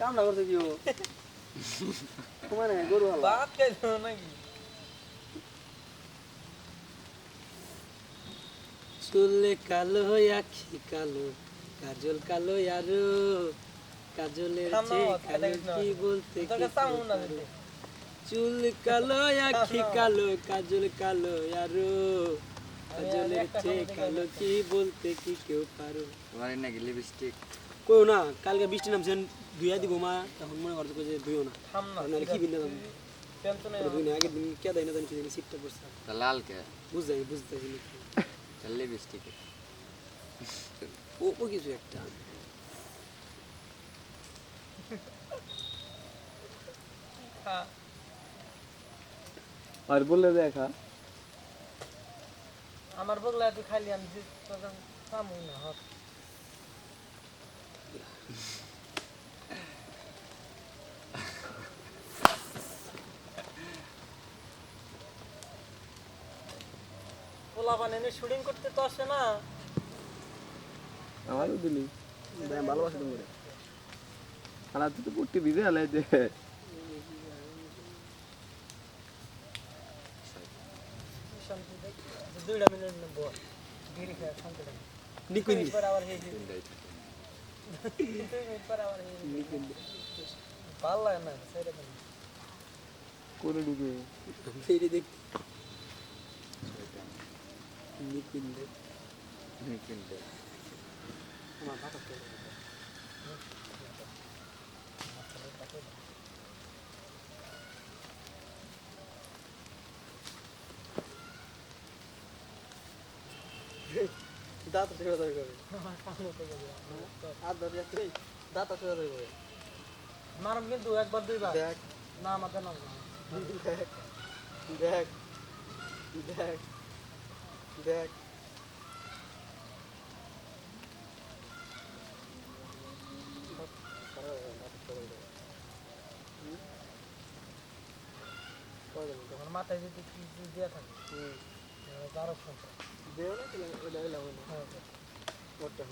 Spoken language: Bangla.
কাম না করতে দিও মানে গরু হালা ভাত খাইছো নাকি চুলে কালো আখি কালো কাজল কালো আরো কাজলের চেয়ে কালো কি বলতে কি পারো চুল কালো আখি কালো কাজল কালো আরো কাজলের চেয়ে কালো কি বলতে কি কেউ পারো তোমার নাকি লিপস্টিক কইও না কালকে বৃষ্টি নামছে ধুইয়া দিব মা তখন মনে করতে যে ধুইও না থাম না নাহলে কি বিন্দা দাম টেনশনে ধুই না আগের দিন কে দেয় না জানি কি জানি সিটটা পড়ছে তা লাল কে বুঝতে লিপস্টিক ও কিছু একটা আর বললে দেখা আমার বগলা তুই খাইলি আমি তোর থামু না হট পোলা বানানে শুটিং করতে তো আসে না আমারও দিলি ভালোবাসা তোমার খানা তুই তো পুট্টি ভিজে আলাই দে শান্তি দেখ 2 মিনিট নেব গিরি খা শান্তি দেখ নিকুঞ্জ পর আবার হে 2 মিনিট পর আবার হে ভাল লাগে না সেটা কোনে ঢুকে ফেরে দেখ নিকুঞ্জ আমার ভাষা দাঁত সেবা ধরে করে আর ধরে তুই দাঁত সেবা ধরে করে মারম কিন্তু একবার দুইবার দেখ না আমাদের না দেখ দেখ দেখ দেখ তোমার মাথায় যদি কি দেয়া থাকে বারো ঘন্টা দেও না ওটা হলো হ্যাঁ ওটা